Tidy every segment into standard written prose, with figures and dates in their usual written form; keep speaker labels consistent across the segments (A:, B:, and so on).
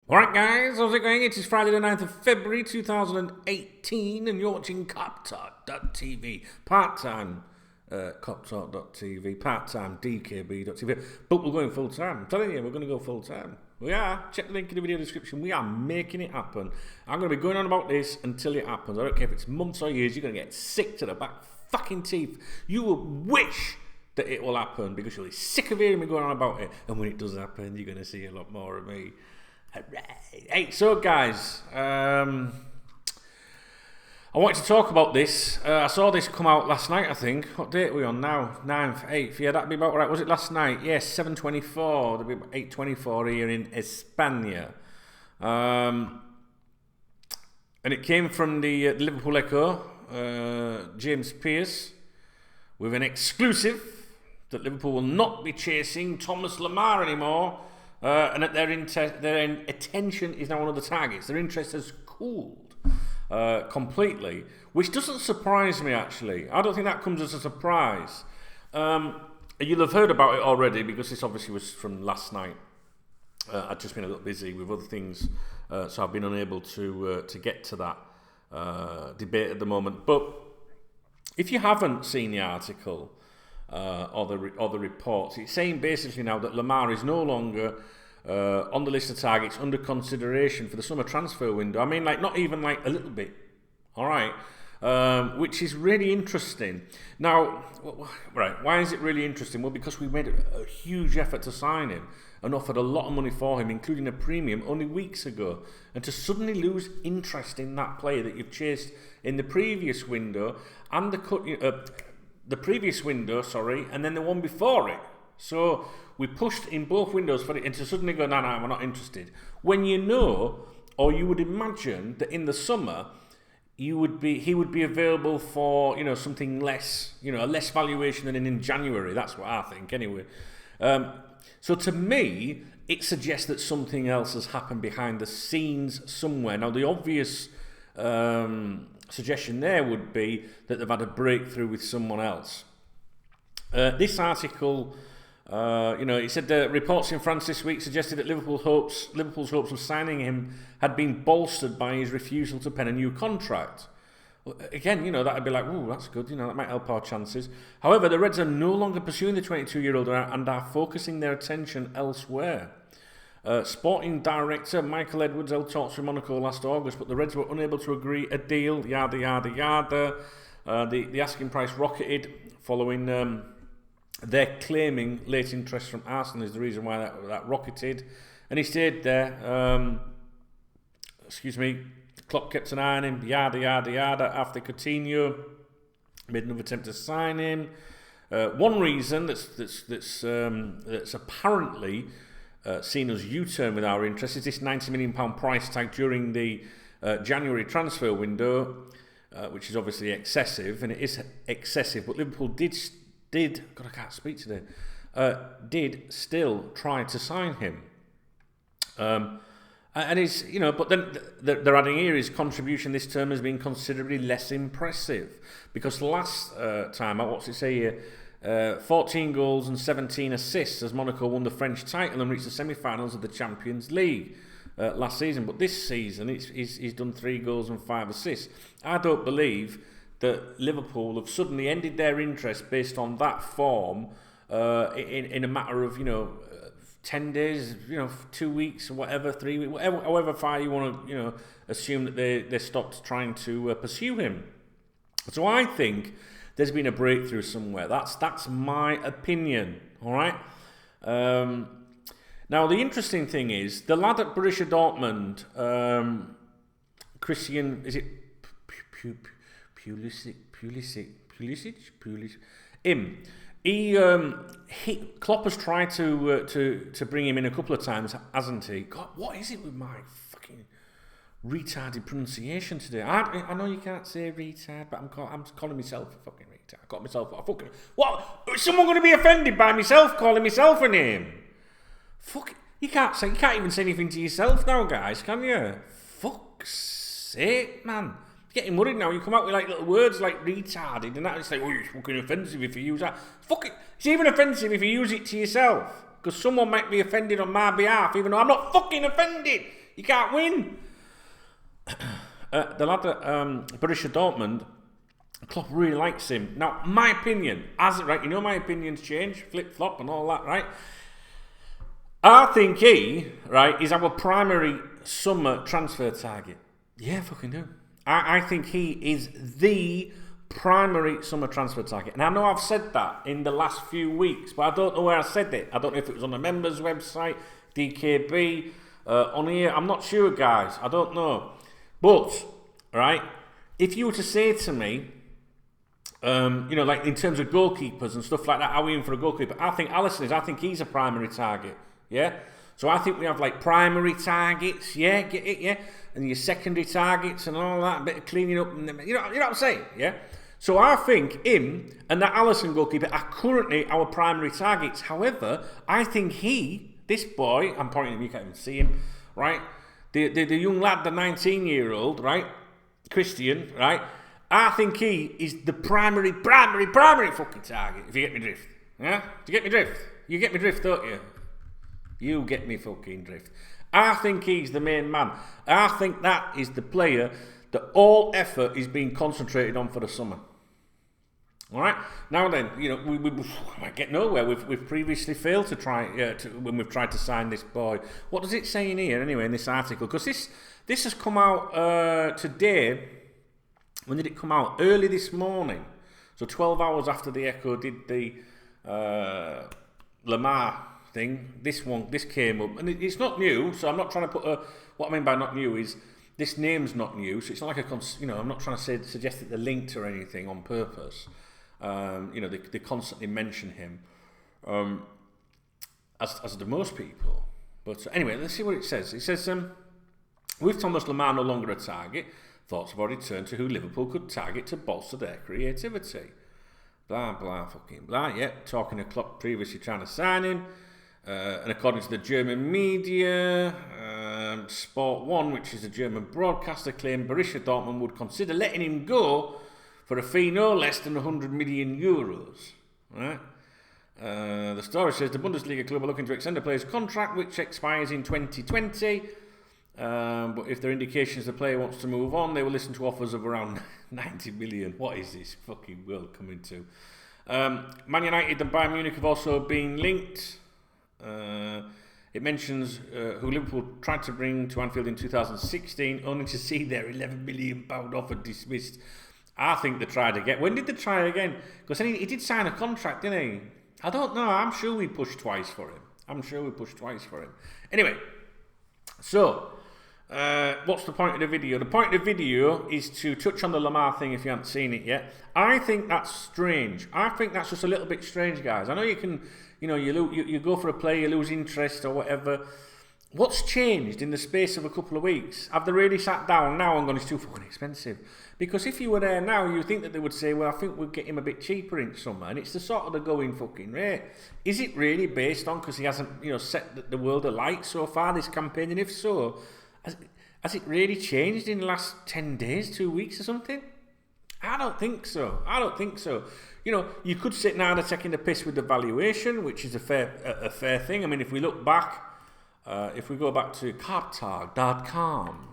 A: Alright guys, how's it going? It is Friday the 9th of February 2018 and you're watching KopTalk.tv, part-time KopTalk.tv, part-time DKB.tv, but we're going full-time. I'm telling you, we're going to go full-time. We are. Check the link in the video description. We are making it happen. I'm going to be going on about this until it happens. I don't care if it's months or years, you're going to get sick to the back fucking teeth. You will wish that it will happen because you'll be sick of hearing me going on about it, and when it does happen, you're going to see a lot more of me. Hey, so guys, I wanted to talk about this. I saw this come out last night, I think. What date are we on now? 9th, 8th. Yeah, that'd be about right. Was it last night? Yes, 7:24. That'd be about 8:24 here in España. And it came from the Liverpool Echo, James Pearce, with an exclusive that Liverpool will not be chasing Thomas Lemar anymore. And that their attention is now one of the targets. Their interest has cooled completely, which doesn't surprise me, actually. I don't think that comes as a surprise. You'll have heard about it already because this obviously was from last night. I've just been a little busy with other things, so I've been unable to get to that debate at the moment. But if you haven't seen the article, or the reports, it's saying basically now that Lemar is no longer on the list of targets under consideration for the summer transfer window. I mean, like, not even like a little bit, all right, which is really interesting. Now, right, why is it really interesting? Well, because we made a huge effort to sign him and offered a lot of money for him, including a premium, only weeks ago, and to suddenly lose interest in that player that you've chased in the previous window and the previous window, and then the one before it. So we pushed in both windows for it, and to suddenly go, no, we're not interested. When you know, or you would imagine that in the summer, he would be available for something less, a less valuation than in January. That's what I think, anyway. So to me, it suggests that something else has happened behind the scenes somewhere. Now, the obvious suggestion there would be that they've had a breakthrough with someone else. This article, it said the reports in France this week suggested that Liverpool's hopes of signing him had been bolstered by his refusal to pen a new contract. Again, that'd be like, ooh, that's good, that might help our chances. However, the Reds are no longer pursuing the 22-year-old and are focusing their attention elsewhere. Sporting director Michael Edwards held talks with Monaco last August, but the Reds were unable to agree a deal, yada, yada, yada. The asking price rocketed following their claiming late interest from Arsenal is the reason why that rocketed. And he stayed there. Klopp kept an eye on him, yada, yada, yada. After Coutinho made another attempt to sign him. One reason that's apparently seen us U-turn with our interest is this £90 million price tag during the January transfer window, which is obviously excessive, and it is excessive. But Liverpool did God, I can't speak today. Did still try to sign him, and he's but then they're adding here his contribution this term has been considerably less impressive because last time, what's it say here? 14 goals and 17 assists as Monaco won the French title and reached the semi-finals of the Champions League last season. But this season, he's done 3 goals and 5 assists. I don't believe that Liverpool have suddenly ended their interest based on that form in a matter of 10 days, 2 weeks, or whatever, 3 weeks, however far you want to assume that they stopped trying to pursue him. So I think there's been a breakthrough somewhere. That's my opinion. All right. Now the interesting thing is the lad at Borussia Dortmund, Christian, is it Pulisic? Him. Klopp has tried to bring him in a couple of times, hasn't he? God, what is it with my fucking retarded pronunciation today? I know you can't say retard, but I'm calling myself a fucking retard. I got myself a fucking... What? Is someone going to be offended by myself calling myself a name? Fuck, you can't even say anything to yourself now, guys, can you? Fuck's sake, man. Getting worried now. You come out with like little words like retarded and that. It's like, oh, it's fucking offensive if you use that. Fuck it. It's even offensive if you use it to yourself. Because someone might be offended on my behalf, even though I'm not fucking offended. You can't win. The lad at Borussia Dortmund, Klopp really likes him. Now, my opinion, right, you know my opinions change, flip-flop and all that, right? I think he, right, is our primary summer transfer target. Yeah, fucking do. I think he is the primary summer transfer target. And I know I've said that in the last few weeks, but I don't know where I said it. I don't know if it was on the members' website, DKB, on here. I'm not sure, guys. I don't know. But, right, if you were to say to me, you know, like in terms of goalkeepers and stuff like that, are we in for a goalkeeper? I think Alisson is. I think he's a primary target. Yeah? So I think we have like primary targets, yeah, get it, yeah? And your secondary targets and all that, a bit of cleaning up, and you know what I'm saying, yeah? So I think him and that Alisson goalkeeper are currently our primary targets. However, I think this boy, I'm pointing at him, you can't even see him, right? The young lad, the 19-year-old, right? Christian, right? I think he is the primary fucking target, if you get me drift. Yeah? Do you get me drift? You get me drift, don't you? You get me fucking drift. I think he's the main man. I think that is the player that all effort is being concentrated on for the summer. All right. Now then, you know, we might get nowhere. We've previously failed to try when we've tried to sign this boy. What does it say in here anyway in this article? Because this has come out today. When did it come out? Early this morning. So 12 hours after the Echo did the Lemar thing. This came up, and it's not new. So I'm not trying to put what I mean by not new is this name's not new. So it's not like I'm not trying to suggest that they're linked or anything on purpose. You know, they constantly mention him, as do most people. But anyway, let's see what it says. It says, with Thomas Lemar no longer a target, thoughts have already turned to who Liverpool could target to bolster their creativity. Blah, blah, fucking blah. Yep, talking to Klopp previously trying to sign him. And according to the German media, Sport 1, which is a German broadcaster, claimed Borussia Dortmund would consider letting him go for a fee no less than 100 million euros. Right? The story says the Bundesliga club are looking to extend the player's contract, which expires in 2020. But if there are indications the player wants to move on, they will listen to offers of around 90 million. What is this fucking world coming to? Man United and Bayern Munich have also been linked. It mentions who Liverpool tried to bring to Anfield in 2016, only to see their £11 million offer dismissed. I think they tried again. When did they try again? Because he did sign a contract, didn't he? I don't know. I'm sure we pushed twice for him. Anyway, so what's the point of the video? The point of the video is to touch on the Lemar thing if you haven't seen it yet. I think that's strange. I think that's just a little bit strange, guys. I know you can, you go for a play, you lose interest or whatever. What's changed in the space of a couple of weeks? Have they really sat down now and gone, it's too fucking expensive? Because if you were there now, you think that they would say, well, I think we'll get him a bit cheaper in summer. And it's the sort of the going fucking rate. Is it really based on, because he hasn't, set the world alight so far, this campaign? And if so, has it really changed in the last 10 days, 2 weeks or something? I don't think so. You could sit now and taking the piss with the valuation, which is a fair thing. I mean, if we look back, if we go back to KopTalk.com,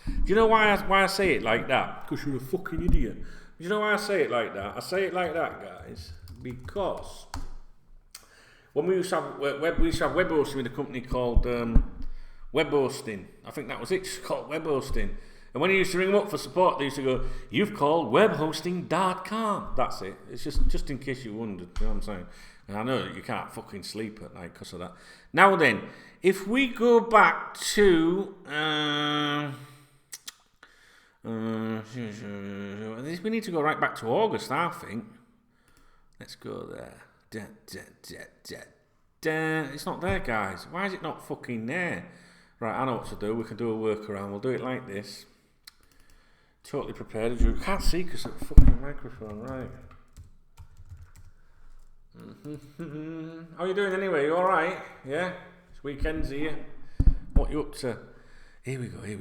A: do you know why I say it like that? Because you're a fucking idiot. Do you know why I say it like that? I say it like that, guys, because when we used to have web hosting with a company called Web Hosting. I think that was it. It's called Web Hosting. And when you used to ring them up for support, they used to go, "You've called webhosting.com." That's it. It's just in case you wondered. You know what I'm saying? And I know that you can't fucking sleep at night because of that. Now then, if we go back to we need to go right back to August, I think. Let's go there. It's not there, guys. Why is it not fucking there? Right, I know what to do. We can do a workaround. We'll do it like this. Totally prepared. You can't see because of the fucking microphone, right? How are you doing anyway? You alright? Yeah? It's weekends here. What are you up to? Here we go. Yeah,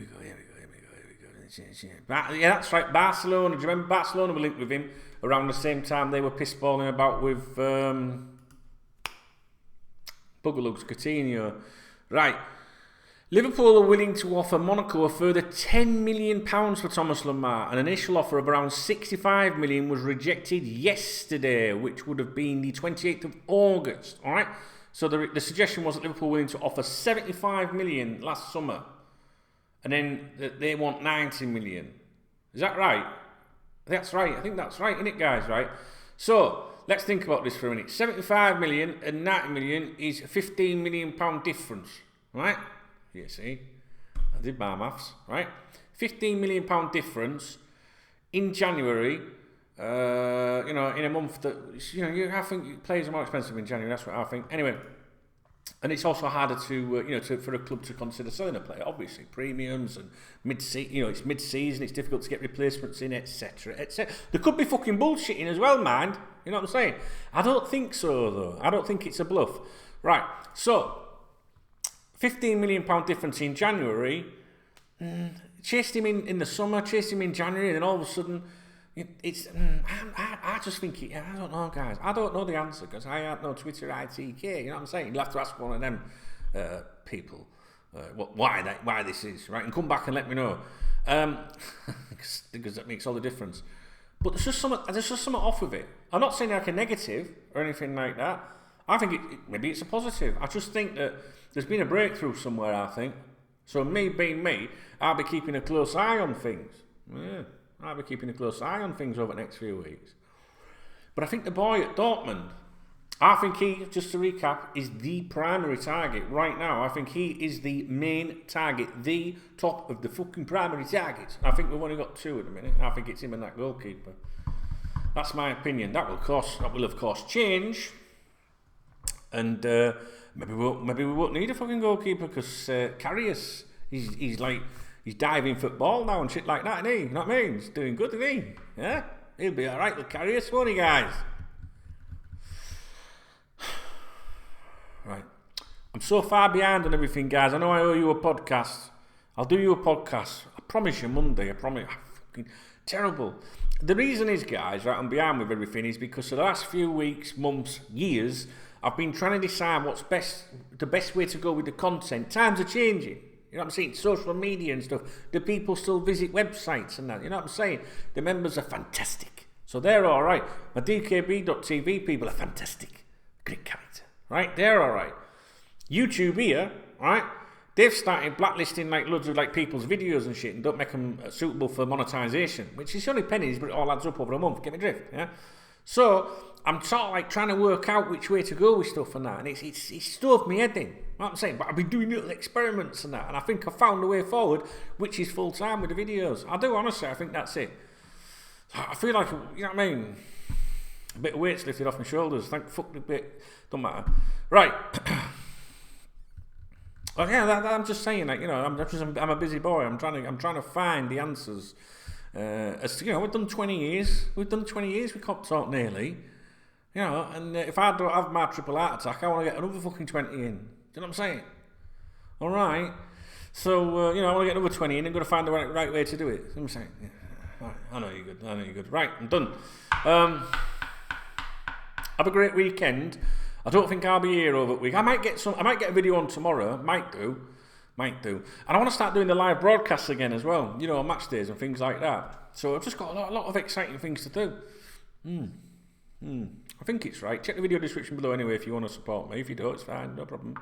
A: that's right. Barcelona. Do you remember Barcelona were linked with him around the same time they were pissballing about with Buggerlugs, Coutinho. Right. Liverpool are willing to offer Monaco a further £10 million for Thomas Lemar. An initial offer of around £65 million was rejected yesterday, which would have been the 28th of August. All right. So the suggestion was that Liverpool were willing to offer £75 million last summer, and then they want £90 million. Is that right? That's right. I think that's right, isn't it, guys? Right. So let's think about this for a minute. 75 million and 90 million is a £15 million difference, right? You see, I did my maths, right? £15 million difference in January. In a month that I think players are more expensive in January. That's what I think. Anyway, and it's also harder to for a club to consider selling a player. Obviously, premiums and it's mid-season. It's difficult to get replacements in, etc., etc. There could be fucking bullshitting as well, mind. You know what I'm saying? I don't think so, though. I don't think it's a bluff. Right. So, £15 million difference in January. Chased him in the summer. Chased him in January, and then all of a sudden. I just think I don't know, guys. I don't know the answer because I have no Twitter ITK. You know what I'm saying? You'll have to ask one of them people why this is, right? And come back and let me know because that makes all the difference. But there's just something off with it. I'm not saying like a negative or anything like that. I think maybe it's a positive. I just think that there's been a breakthrough somewhere. I think so. Me being me, I'll be keeping a close eye on things. Yeah. I'll be keeping a close eye on things over the next few weeks. But I think the boy at Dortmund, I think he, just to recap, is the primary target right now. I think he is the main target, the top of the fucking primary targets. I think we've only got two at the minute. I think it's him and that goalkeeper. That's my opinion. That will of course change. And maybe we won't need a fucking goalkeeper because Karius, he's diving football now and shit like that, isn't he? You know what I mean? He's doing good, isn't he? Yeah? He'll be alright with Karius, won't he, guys? Right. I'm so far behind on everything, guys. I know I owe you a podcast. I'll do you a podcast. I promise you Monday. I promise. Fucking terrible. The reason is, guys, right, I'm behind with everything is because for the last few weeks, months, years, I've been trying to decide what's the best way to go with the content. Times are changing. You know what I'm saying? Social media and stuff. Do people still visit websites and that? You know what I'm saying? The members are fantastic. So they're all right. My DKB.TV people are fantastic. Great character. Right? They're all right. YouTube here, right? They've started blacklisting loads of people's videos and shit and don't make them suitable for monetization, which is only pennies, but it all adds up over a month. Get me drift? Yeah? So I'm sort of trying to work out which way to go with stuff and that, and it's stoved me head in. You know what I'm saying? But I've been doing little experiments and that, and I think I've found a way forward, which is full time with the videos. I do, honestly. I think that's it. I feel like, you know what I mean? A bit of weight's lifted off my shoulders. Thank fuck the bit. Don't matter. Right. Well, yeah, I'm just saying, I'm a busy boy. I'm trying to find the answers. We've done 20 years. We've done 20 years with KopTalk nearly. And if I don't have my triple heart attack, I want to get another fucking 20 in. Do you know what I'm saying? All right. So, I want to get another 20 in and got to find the right way to do it. You know what I'm saying? Yeah. All right. I know you're good. Right, I'm done. Have a great weekend. I don't think I'll be here over the week. I might get a video on tomorrow. Might do. And I want to start doing the live broadcasts again as well. On match days and things like that. So I've just got a lot of exciting things to do. I think it's right. Check the video description below anyway if you want to support me. If you don't, it's fine. No problem.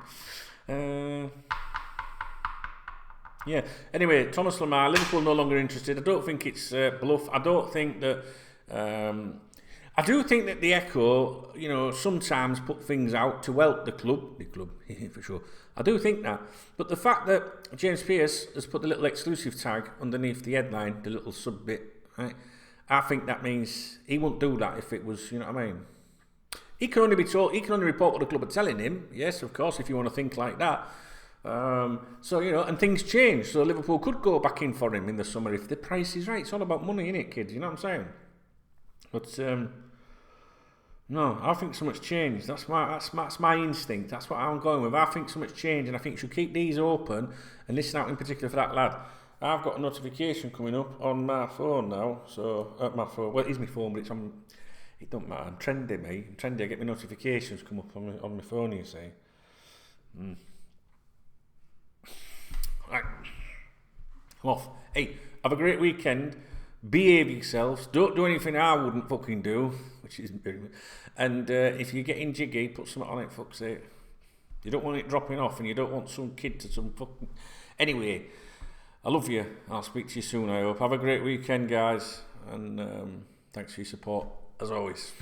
A: Yeah. Anyway, Thomas Lemar, Liverpool no longer interested. I don't think it's bluff. I don't think that... I do think that the Echo, sometimes put things out to help the club, for sure. I do think that. But the fact that James Pearce has put the little exclusive tag underneath the headline, the little sub bit, right? I think that means he wouldn't do that if it was, you know what I mean? He can only report what the club are telling him. Yes, of course, if you want to think like that. And things change. So Liverpool could go back in for him in the summer if the price is right. It's all about money, innit, kids? You know what I'm saying? But no, I think so much changed. That's my instinct. That's what I'm going with. I think so much changed, and I think you should keep these open and listen out in particular for that lad. I've got a notification coming up on my phone now. So my phone, well, it is my phone, but it's on. It don't matter. I'm trendy, mate. I'm trendy. I get my notifications come up on my phone. You see. Right. I'm off. Hey, have a great weekend. Behave yourselves. Don't do anything I wouldn't fucking do, which isn't very much. And if you're getting jiggy, put something on it, fuck's sake. You don't want it dropping off, and you don't want some kid to some fucking... Anyway, I love you. I'll speak to you soon, I hope. Have a great weekend, guys. And thanks for your support, as always.